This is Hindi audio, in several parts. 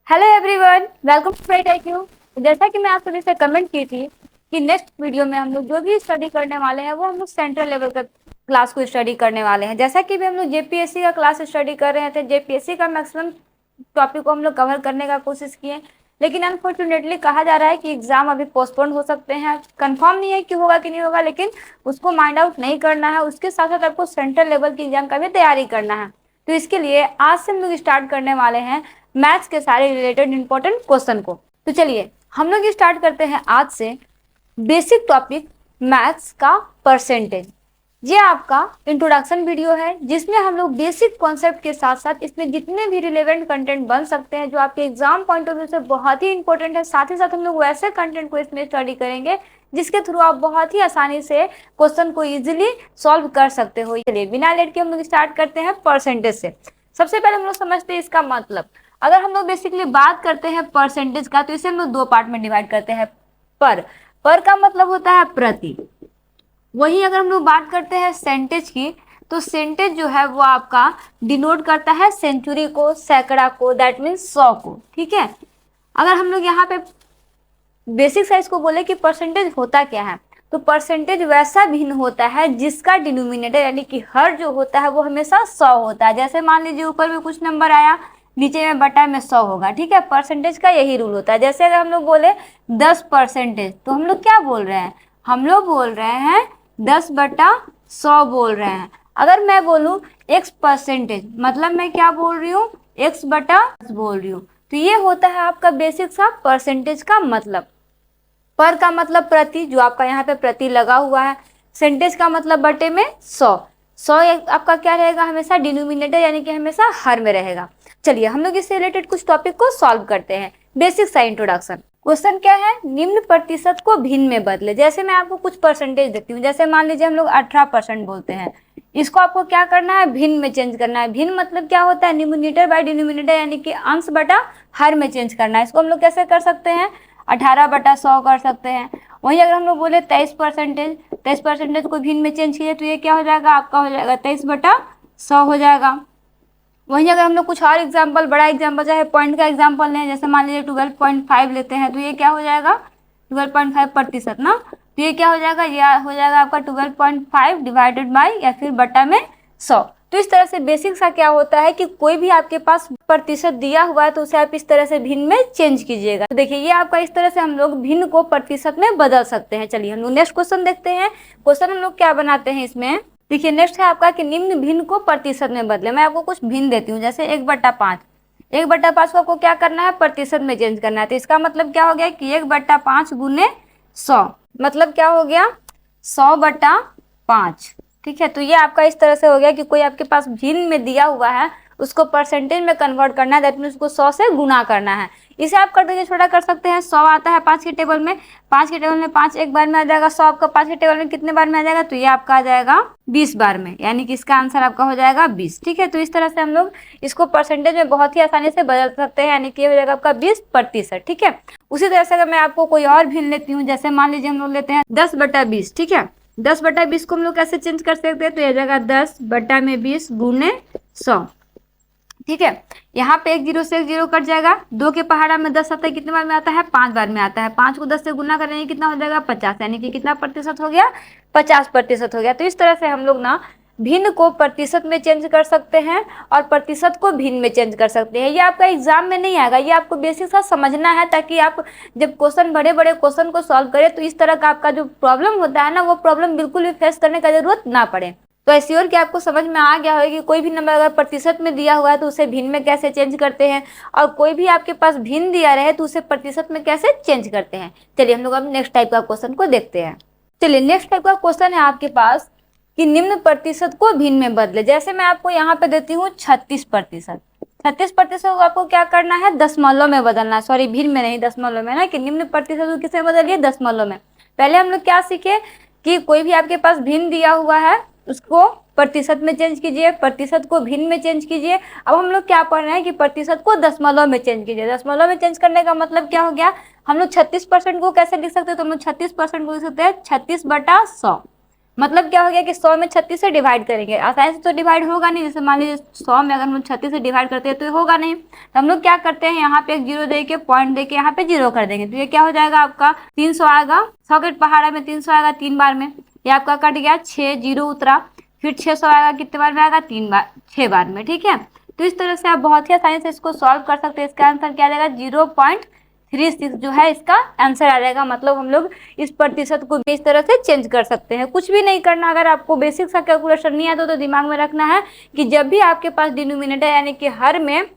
Hello everyone, welcome to fright IQ। जैसा कि मैं आप सभी से कमेंट की थी कि नेक्स्ट वीडियो में हम लोग जो भी स्टडी करने वाले हैं वो हम लोग सेंट्रल लेवल का क्लास को स्टडी करने वाले हैं। जैसा कि भी हम लोग जेपीएससी का क्लास स्टडी कर रहे थे, जेपीएससी का मैक्सिमम टॉपिक को हम लोग कवर करने का कोशिश किए, लेकिन अनफॉर्चुनेटली कहा जा रहा है कि एग्जाम अभी पोस्टपोन हो सकते हैं। कंफर्म नहीं है कि होगा कि नहीं होगा, लेकिन उसको माइंड आउट नहीं करना है। उसके साथ साथ आपको सेंट्रल लेवल की एग्जाम का भी तैयारी करना है। तो इसके लिए आज से हम लोग स्टार्ट करने वाले हैं मैथ्स के सारे रिलेटेड इंपॉर्टेंट क्वेश्चन को। तो चलिए हम लोग स्टार्ट करते हैं आज से बेसिक टॉपिक मैथ्स का परसेंटेज। ये आपका इंट्रोडक्शन वीडियो है जिसमें हम लोग बेसिक कॉन्सेप्ट के साथ साथ इसमें जितने भी रिलेवेंट कंटेंट बन सकते हैं जो आपके एग्जाम पॉइंट ऑफ व्यू से बहुत ही इंपॉर्टेंट है, साथ ही साथ हम लोग वैसे कंटेंट को इसमें स्टडी करेंगे जिसके थ्रू आप बहुत ही आसानी से क्वेश्चन को इजीली सॉल्व कर सकते हो। चलिए बिना लेट के हम लोग स्टार्ट करते हैं परसेंटेज से। सबसे पहले हम लोग समझते हैं इसका मतलब। अगर हम लोग बेसिकली बात करते हैं परसेंटेज का तो इसे हम लोग दो पार्ट में डिवाइड करते हैं। पर का मतलब होता है प्रति। वही अगर हम लोग बात करते हैं सेंटेज की तो सेंटेज जो है वो आपका डिनोट करता है सेंचुरी को, सैकड़ा को, दैट मीन्स 100 को। ठीक है। अगर हम लोग यहाँ पे बेसिक साइज को बोले कि परसेंटेज होता क्या है, तो परसेंटेज वैसा भिन्न होता है जिसका डिनोमिनेटर यानी कि हर जो होता है वो हमेशा 100 होता है। जैसे मान लीजिए ऊपर में कुछ नंबर आया, नीचे में बटा में 100 होगा। ठीक है। परसेंटेज का यही रूल होता है। जैसे अगर हम लोग बोले 10% तो हम लोग क्या बोल रहे हैं, हम लोग बोल रहे हैं 10/100 बोल रहे हैं। अगर मैं बोलूं x% मतलब मैं क्या बोल रही हूँ, x/10 बोल रही हूँ। तो ये होता है आपका बेसिक सा परसेंटेज का मतलब। पर का मतलब प्रति, जो आपका यहाँ पे प्रति लगा हुआ है। सेंटेज का मतलब बटे में 100। 100 आपका क्या रहेगा, हमेशा डिनोमिनेटर यानी कि हमेशा हर में रहेगा। चलिए हम लोग इससे रिलेटेड कुछ टॉपिक को सॉल्व करते हैं। बेसिक सा इंट्रोडक्शन। क्वेश्चन क्या है, निम्न प्रतिशत को भिन्न में बदले। जैसे मैं आपको कुछ परसेंटेज देती हूँ, जैसे मान लीजिए हम लोग 18% बोलते हैं, इसको आपको क्या करना है, भिन्न में चेंज करना है। भिन्न मतलब क्या होता है, न्यूमिनेटर बाय डिनोमिनेटर यानी कि अंश बटा हर में चेंज करना है। इसको हम लोग कैसे कर सकते हैं, 18/100 कर सकते हैं। वहीं अगर हम लोग बोले 23% को भिन्न में चेंज किए तो ये क्या हो जाएगा, आपका हो जाएगा 23/100 हो जाएगा। वहीं अगर हम लोग कुछ और एग्जाम्पल, बड़ा एग्जाम्पल चाहे पॉइंट का एग्जाम्पल लें, जैसे मान लीजिए 12.5 लेते हैं तो ये क्या हो जाएगा, 12.5% ना। तो ये क्या हो जाएगा, ये हो जाएगा आपका 12.5 डिवाइडेड बाई या फिर बटा में 100। तो इस तरह से बेसिक सा क्या होता है कि कोई भी आपके पास प्रतिशत दिया हुआ है तो उसे आप इस तरह से भिन्न में चेंज कीजिएगा। तो देखिए ये आपका इस तरह से हम लोग भिन्न को प्रतिशत में बदल सकते हैं। चलिए हम लोग नेक्स्ट क्वेश्चन देखते हैं। क्वेश्चन हम लोग क्या बनाते हैं इसमें, देखिए नेक्स्ट है आपका कि निम्न भिन्न को प्रतिशत में बदले। मैं आपको कुछ भिन्न देती हूँ, जैसे 1/5। 1/5 को आपको क्या करना है, प्रतिशत में चेंज करना है। तो इसका मतलब क्या हो गया कि 1/5 गुने 100 मतलब क्या हो गया, 100/5। ठीक है। तो ये आपका इस तरह से हो गया कि कोई आपके पास भिन्न में दिया हुआ है उसको परसेंटेज में कन्वर्ट करना है, दैट मीन उसको 100 से गुना करना है। इसे आप कर दीजिए, छोटा कर सकते हैं। 100 आता है 5 के टेबल में, 5 के टेबल में 5 एक बार में आ जाएगा। 100 आपका 5 के टेबल में कितने बार में आ जाएगा, तो ये आपका आ जाएगा 20 बार में, यानी कि इसका आंसर आपका हो जाएगा 20। ठीक है। तो इस तरह से हम लोग इसको परसेंटेज में बहुत ही आसानी से बदल सकते हैं, यानी कि ये हो जाएगा आपका 20%। ठीक है। उसी तरह से अगर मैं आपको कोई और भिन्न लेती हूँ, जैसे मान लीजिए हम लोग लेते हैं 10/20। ठीक है। 10/20 को हम लोग कैसे चेंज कर सकते हैं, तो ये जाएगा 10/20 गुने 100। ठीक है। यहाँ पे 1 0 से 1 0 कट जाएगा। 2 के पहाड़ा में 10 आता है, कितने बार में आता है, 5 बार में आता है। 5 को 10 से गुना करेंगे कितना हो जाएगा, 50, यानी कि कितना प्रतिशत हो गया, 50% हो गया। तो इस तरह से हम लोग ना भिन्न को प्रतिशत में चेंज कर सकते हैं और प्रतिशत को भिन्न में चेंज कर सकते हैं। ये आपका एग्जाम में नहीं आएगा, ये आपको बेसिक सा समझना है, ताकि आप जब क्वेश्चन, बड़े बड़े क्वेश्चन को सॉल्व करें तो इस तरह का आपका जो प्रॉब्लम होता है ना, वो प्रॉब्लम बिल्कुल भी फेस करने का जरूरत ना पड़े। तो एश्योर कि आपको समझ में आ गया होगा कि कोई भी नंबर अगर प्रतिशत में दिया हुआ है तो उसे भिन्न में कैसे चेंज करते हैं, और कोई भी आपके पास भिन्न दिया रहे तो उसे प्रतिशत में कैसे चेंज करते हैं। चलिए हम लोग अब नेक्स्ट टाइप का क्वेश्चन को देखते हैं। चलिए नेक्स्ट टाइप का क्वेश्चन है आपके पास कि निम्न प्रतिशत को भिन्न में बदले। जैसे मैं आपको यहाँ पे देती हूँ 36%। 36% को आपको क्या करना है, दशमलव में बदलना, सॉरी भिन्न में नहीं, दशमलव में ना, कि निम्न प्रतिशत को किसमें बदलिए, दशमलव में। पहले हम लोग क्या सीखे कि कोई भी आपके पास भिन्न दिया हुआ है उसको प्रतिशत में चेंज कीजिए, प्रतिशत को भिन्न में चेंज कीजिए। अब हम लोग क्या पढ़ रहे हैं कि प्रतिशत को दशमलव में चेंज कीजिए। दशमलव में चेंज करने का मतलब क्या हो गया, हम लोग 36% को कैसे लिख सकते हैं, तो हम लोग 36% को लिख सकते हैं 36/100। मतलब क्या हो गया कि 100 में 36 से डिवाइड करेंगे, आसानी से तो डिवाइड होगा नहीं। जैसे मान लीजिए 100 में अगर हम 36 से डिवाइड करते हैं तो होगा नहीं, तो हम लोग क्या करते हैं, यहाँ पे एक जीरो दे के पॉइंट दे के यहाँ पे जीरो कर देंगे, तो ये क्या हो जाएगा आपका 300 आएगा। 100 के पहाड़ा में 300 आएगा 3 बार में, ये आपका कट गया, 6 जीरो उतरा, फिर 600 आएगा कितने बार में आएगा, 3 बार, 6 बार में, ठीक है। तो इस तरह से आप बहुत ही आसानी से इसको सॉल्व कर सकते हैं। इसका आंसर क्या आ जाएगा, 0.36 जो है इसका आंसर आ जाएगा। मतलब हम लोग इस प्रतिशत को भी इस तरह से चेंज कर सकते हैं, कुछ भी नहीं करना। अगर आपको बेसिक सा कैलकुलेशन नहीं आता तो दिमाग में रखना है कि जब भी आपके पास डिनोमिनेटर यानी कि हर में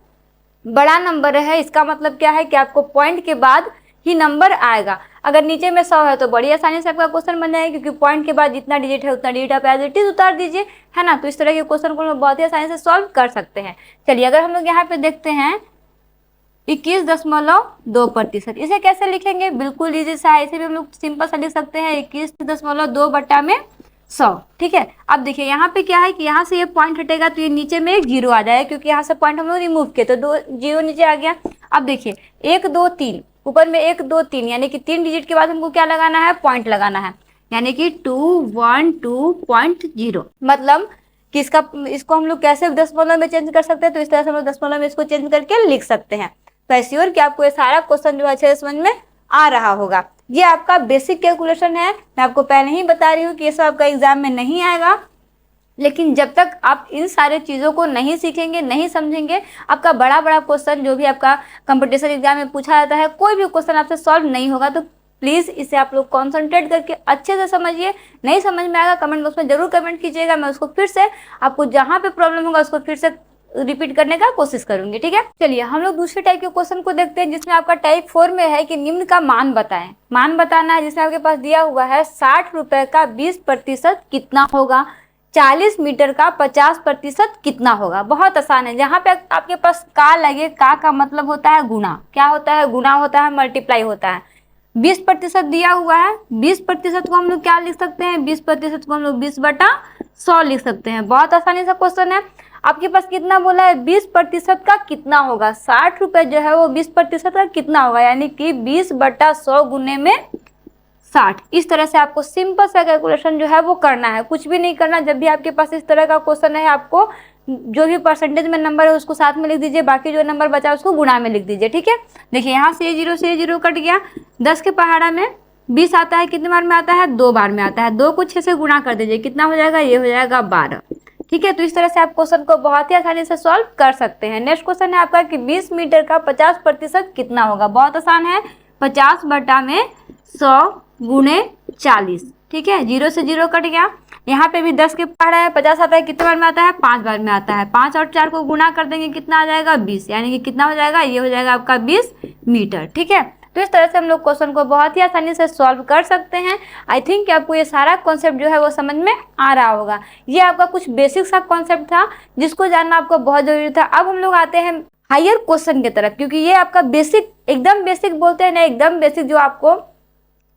बड़ा नंबर है, इसका मतलब क्या है कि आपको पॉइंट के बाद ही नंबर आएगा। अगर नीचे में 100 है तो बड़ी आसानी से आपका क्वेश्चन बन जाएगा, क्योंकि पॉइंट के बाद जितना डिजिट है उतना डिजिट आप एज इट इज उतार दीजिए, है ना। तो इस तरह के क्वेश्चन को हम बहुत ही आसानी से सॉल्व कर सकते हैं। चलिए अगर हम लोग यहाँ पे देखते हैं 21.2%, इसे कैसे लिखेंगे, बिल्कुल इजी सा है। इसे भी हम लोग सिंपल सा लिख सकते हैं 21.2 बटा में 100, ठीक है। अब देखिए यहाँ पे क्या है कि यहाँ से ये पॉइंट हटेगा तो ये नीचे में एक जीरो आ जाएगा, क्योंकि यहाँ से पॉइंट हम लोग रिमूव किए तो 2 जीरो नीचे आ गया। अब देखिए 1 2 3, ऊपर में 1 2 3 यानी कि 3 डिजिट के बाद हमको क्या लगाना है, पॉइंट लगाना है, यानी कि 212.0। मतलब कि इसको हम लोग कैसे दशमलव में चेंज कर सकते हैं, तो इस तरह से हम लोग दशमलव में इसको चेंज करके लिख सकते हैं। तो आई श्योर कि आपको ये सारा क्वेश्चन जो अच्छे से समझ में आ रहा होगा। ये आपका बेसिक कैलकुलेशन है, मैं आपको पहले ही बता रही हूँ कि ये सब आपका एग्जाम में नहीं आएगा, लेकिन जब तक आप इन सारे चीज़ों को नहीं सीखेंगे, नहीं समझेंगे, आपका बड़ा बड़ा क्वेश्चन जो भी आपका कंपटीशन एग्जाम में पूछा जाता है, कोई भी क्वेश्चन आपसे सॉल्व नहीं होगा। तो प्लीज़ इसे आप लोग कॉन्सेंट्रेट करके अच्छे से समझिए। नहीं समझ में आएगा कमेंट बॉक्स में जरूर कमेंट कीजिएगा, मैं उसको फिर से आपको जहाँ पे प्रॉब्लम होगा उसको फिर से रिपीट करने का कोशिश करूंगी, ठीक है। चलिए हम लोग दूसरे टाइप के क्वेश्चन को देखते हैं, जिसमें आपका टाइप 4 में है कि निम्न का मान बताएं। मान बताना है, जिसमें आपके पास दिया हुआ है 60 रुपए का 20% कितना होगा, 40 मीटर का 50% कितना होगा। बहुत आसान है। जहाँ पे आपके पास का लगे, का मतलब होता है गुना, क्या होता है, गुना होता है, मल्टीप्लाई होता है। 20% दिया हुआ है, 20% को हम लोग क्या लिख सकते हैं, 20% को हम लोग 20/100 लिख सकते हैं। बहुत आसानी से क्वेश्चन है। आपके पास कितना बोला है, 20% का कितना होगा, 60 रुपए जो है वो 20% का कितना होगा, यानी कि 20/100 गुने में 60। इस तरह से आपको सिंपल सा कैलकुलेशन जो है वो करना है, कुछ भी नहीं करना। जब भी आपके पास इस तरह का क्वेश्चन है, आपको जो भी परसेंटेज में नंबर है उसको साथ में लिख दीजिए, बाकी जो नंबर बचा उसको गुणा में लिख दीजिए, ठीक है। देखिए यहाँ से ये जीरो कट गया, 10 के पहाड़ा में 20 आता है, कितने बार में आता है, 2 बार में आता है। 2 को 6 से गुणा कर दीजिए, कितना हो जाएगा, ये हो जाएगा 12, ठीक है। तो इस तरह से आप क्वेश्चन को बहुत ही आसानी से सॉल्व कर सकते हैं। नेक्स्ट क्वेश्चन है आपका कि 20 मीटर का 50% कितना होगा। बहुत आसान है, 50 बटा में 100 गुणे 40, ठीक है। 0 से 0 कट गया। यहाँ पे भी 10 के पहाड़ा है, 50 आता है, कितने बार में आता है, 5 बार में आता है। 5 और 4 को गुणा कर देंगे, कितना आ जाएगा, 20, यानी कि कितना हो जाएगा, ये हो जाएगा आपका 20 मीटर, ठीक है। तो इस तरह से हम लोग क्वेश्चन को बहुत ही आसानी से सॉल्व कर सकते हैं। आई थिंक कि आपको ये सारा कॉन्सेप्ट जो है वो समझ में आ रहा होगा। ये आपका कुछ बेसिक सा कॉन्सेप्ट था जिसको जानना आपको बहुत जरूरी था। अब हम लोग आते हैं हायर क्वेश्चन की तरफ, क्योंकि ये आपका बेसिक, एकदम बेसिक बोलते हैं ना, एकदम बेसिक जो आपको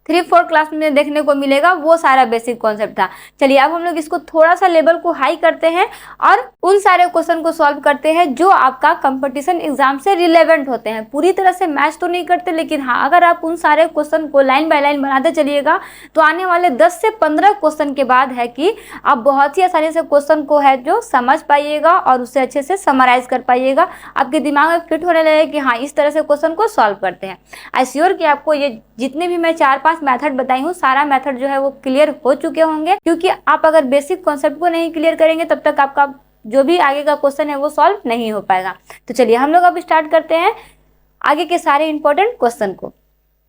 3-4 क्लास में देखने को मिलेगा, वो सारा बेसिक कॉन्सेप्ट था। चलिए अब हम लोग इसको थोड़ा सा लेवल को हाई करते हैं और उन सारे क्वेश्चन को सॉल्व करते हैं जो आपका कंपटीशन एग्जाम से रिलेवेंट होते हैं। पूरी तरह से मैच तो नहीं करते, लेकिन हाँ, अगर आप उन सारे क्वेश्चन को लाइन बाय लाइन बनाते चलिएगा तो आने वाले 10 से 15 क्वेश्चन के बाद है कि आप बहुत ही आसानी से क्वेश्चन को है जो समझ पाइएगा और उससे अच्छे से समराइज कर पाइएगा। आपके दिमाग में फिट होने लगे कि हाँ, इस तरह से क्वेश्चन को सॉल्व करते हैं। आई श्योर कि आपको ये जितने भी मैं 4-5 मेथड बताई हूँ, सारा मेथड जो है वो क्लियर हो चुके होंगे, क्योंकि आप अगर बेसिक कॉन्सेप्ट को नहीं क्लियर करेंगे तब तक आपका जो भी आगे का क्वेश्चन है वो सॉल्व नहीं हो पाएगा। तो चलिए हम लोग अब स्टार्ट करते हैं आगे के सारे इंपॉर्टेंट क्वेश्चन को।